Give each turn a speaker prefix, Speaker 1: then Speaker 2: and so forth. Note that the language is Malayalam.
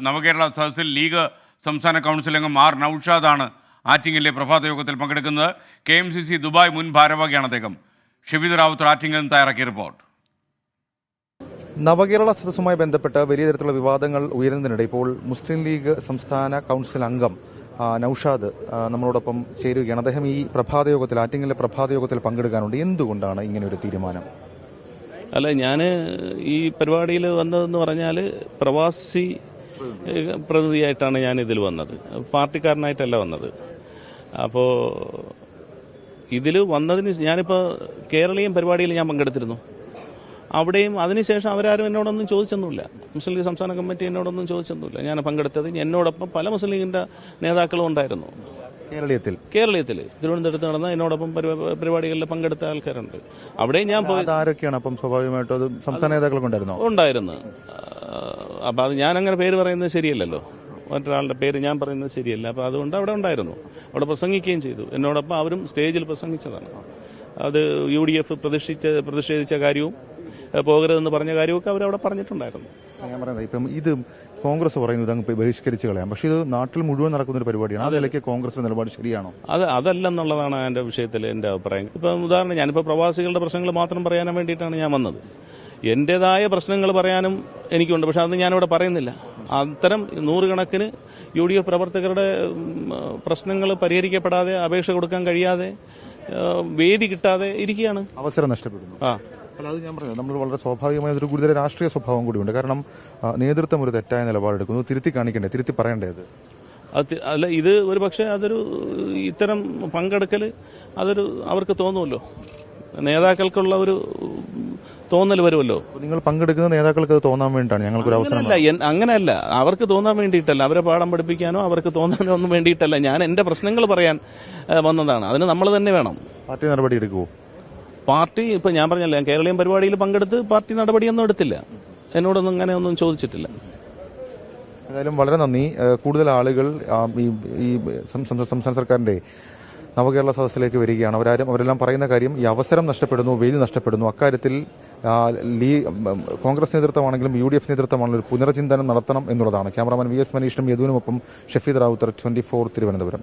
Speaker 1: നവകേരള സദസ്സിൽ ലീഗ് സംസ്ഥാന കൗൺസിൽ അംഗം ആർ നൌഷാദാണ് ആറ്റിങ്ങലിലെ പ്രഭാത യോഗത്തിൽ പങ്കെടുക്കുന്നത്. KMCC ദുബായ് മുൻ ഭാരവാഹിയാണ് അദ്ദേഹം. ഷഫീദ് റാവുത്തർ ആറ്റിങ്ങലിൽ നിന്ന് തയ്യാറാക്കിയ റിപ്പോർട്ട്.
Speaker 2: നവകേരള സദസ്സുമായി ബന്ധപ്പെട്ട് വലിയ തരത്തിലുള്ള വിവാദങ്ങൾ ഉയരുന്നതിനിടെ ഇപ്പോൾ മുസ്ലിം ലീഗ് സംസ്ഥാന കൗൺസിൽ അംഗം നൌഷാദ് നമ്മളോടൊപ്പം ചേരുകയാണ്. അദ്ദേഹം ഈ പ്രഭാത യോഗത്തിൽ, ആറ്റിങ്ങലിലെ പ്രഭാത യോഗത്തിൽ പങ്കെടുക്കാനുണ്ട്. എന്തുകൊണ്ടാണ് ഇങ്ങനെ ഒരു തീരുമാനം?
Speaker 3: അല്ല, ഞാൻ ഈ പരിപാടിയിൽ വന്നതെന്ന് പറഞ്ഞാൽ പ്രവാസി പ്രതിനിധിയായിട്ടാണ് ഞാൻ ഇതിൽ വന്നത്, പാർട്ടിക്കാരനായിട്ടല്ല വന്നത്. അപ്പോൾ ഇതിൽ വന്നതിന് ഞാനിപ്പോൾ കേരളീയം പരിപാടിയിൽ ഞാൻ പങ്കെടുത്തിരുന്നു. അവിടെയും അതിനുശേഷം അവരാരും എന്നോടൊന്നും ചോദിച്ചൊന്നുമില്ല. മുസ്ലിം ലീഗ് സംസ്ഥാന കമ്മിറ്റി എന്നോടൊന്നും ചോദിച്ചൊന്നുമില്ല. ഞാൻ പങ്കെടുത്തത് എന്നോടൊപ്പം പല മുസ്ലിം ലീഗിൻ്റെ നേതാക്കളും ഉണ്ടായിരുന്നു. കേരളത്തിൽ തിരുവനന്തപുരത്ത് നടന്ന എന്നോടൊപ്പം പരിപാടികളിൽ പങ്കെടുത്ത ആൾക്കാരുണ്ട്. അവിടെ ഞാൻ പോയി.
Speaker 2: ആരൊക്കെയാണ് അപ്പം? സ്വാഭാവികമായിട്ടും അത് സംസ്ഥാന നേതാക്കളൊക്കെ
Speaker 3: ഉണ്ടായിരുന്നു. അപ്പം അത് ഞാൻ അങ്ങനെ പേര് പറയുന്നത് ശരിയല്ലല്ലോ, മറ്റൊരാളുടെ പേര് ഞാൻ പറയുന്നത് ശരിയല്ല. അപ്പം അതുകൊണ്ട് അവിടെ ഉണ്ടായിരുന്നു, അവിടെ പ്രസംഗിക്കുകയും ചെയ്തു. എന്നോടൊപ്പം അവരും സ്റ്റേജിൽ പ്രസംഗിച്ചതാണ്. അത് UDF പ്രതിഷേധിച്ച കാര്യവും പോകരുതെന്ന് പറഞ്ഞ കാര്യമൊക്കെ അവരവിടെ പറഞ്ഞിട്ടുണ്ടായിരുന്നു.
Speaker 2: ഞാൻ പറയുന്നത് ഇപ്പം ഇത് കോൺഗ്രസ് പറയുന്നത് അങ്ങ് ബഹിഷ്കരിച്ച് കളയാം, പക്ഷേ ഇത് നാട്ടിൽ മുഴുവൻ നടക്കുന്ന ഒരു പരിപാടിയാണ്. അതിലേക്ക് കോൺഗ്രസ് നിലപാട് ശരിയാണോ?
Speaker 3: അതല്ലെന്നുള്ളതാണ് എൻ്റെ വിഷയത്തിൽ എൻ്റെ അഭിപ്രായം. ഇപ്പം ഉദാഹരണം, ഞാനിപ്പോൾ പ്രവാസികളുടെ പ്രശ്നങ്ങൾ മാത്രം പറയാൻ വേണ്ടിയിട്ടാണ് ഞാൻ വന്നത്. എൻ്റേതായ പ്രശ്നങ്ങൾ പറയാനും എനിക്കുണ്ട്, പക്ഷെ അതൊന്നും ഞാനിവിടെ പറയുന്നില്ല. അത്തരം നൂറുകണക്കിന് UDF പ്രവർത്തകരുടെ പ്രശ്നങ്ങൾ പരിഹരിക്കപ്പെടാതെ, അപേക്ഷ കൊടുക്കാൻ കഴിയാതെ, വേദി കിട്ടാതെ ഇരിക്കുകയാണ്.
Speaker 2: അവസരം നഷ്ടപ്പെടുന്നു. അല്ല, അത് ഞാൻ പറഞ്ഞത് നമ്മൾ വളരെ സ്വാഭാവികമായ ഒരു ഗുരുതര രാഷ്ട്രീയ സ്വഭാവം കൂടിയുണ്ട്. കാരണം നേതൃത്വം ഒരു തെറ്റായ നിലപാടെടുക്കുന്നു, തിരുത്തി കാണിക്കണ്ടേ, തിരുത്തി പറയേണ്ടത്.
Speaker 3: അല്ല, ഇത് ഒരു പക്ഷേ ഇത്തരം പങ്കെടുക്കൽ അതൊരു അവർക്ക് തോന്നുമല്ലോ, നേതാക്കൾക്കുള്ള ഒരു തോന്നൽ വരുമല്ലോ.
Speaker 2: നിങ്ങൾ പങ്കെടുക്കുന്ന നേതാക്കൾക്ക് അത് തോന്നാൻ വേണ്ടിയിട്ടാണ് ഞങ്ങൾക്കൊരു അവസരം.
Speaker 3: അങ്ങനെയല്ല, അവർക്ക് തോന്നാൻ വേണ്ടിയിട്ടല്ല, അവരെ പാഠം പഠിപ്പിക്കാനോ അവർക്ക് തോന്നാനോ ഒന്നും വേണ്ടിയിട്ടല്ല. ഞാൻ എന്റെ പ്രശ്നങ്ങൾ പറയാൻ വന്നതാണ്. അതിന് നമ്മൾ തന്നെ വേണം.
Speaker 2: പാർട്ടി നടപടി എടുക്കുമോ?
Speaker 3: പാർട്ടി ഇപ്പൊ ഞാൻ പറഞ്ഞല്ലോ, ഞാൻ കേരളീയം പരിപാടിയിൽ പങ്കെടുത്ത് പാർട്ടി നടപടിയൊന്നും എടുത്തില്ല. എന്നോടൊന്നും അങ്ങനെ ഒന്നും ചോദിച്ചിട്ടില്ല.
Speaker 2: ഏതായാലും വളരെ നന്ദി. കൂടുതൽ ആളുകൾ ഈ സംസ്ഥാന സർക്കാരിന്റെ നവകേരള സദസ്സിലേക്ക് വരികയാണ്. അവരെല്ലാം പറയുന്ന കാര്യം ഈ അവസരം നഷ്ടപ്പെടുന്നു, വേദി നഷ്ടപ്പെടുന്നു. അക്കാര്യത്തിൽ കോൺഗ്രസ് നേതൃത്വമാണെങ്കിലും UDF നേതൃത്വമാണെങ്കിലും ഒരു പുനർചിന്തനം നടത്തണം എന്നുള്ളതാണ്. ക്യാമറാമാൻ VS മനീഷിനും യദുവിനുമൊപ്പം ഷഫീദ് റാവുത്തർ, 24 തിരുവനന്തപുരം.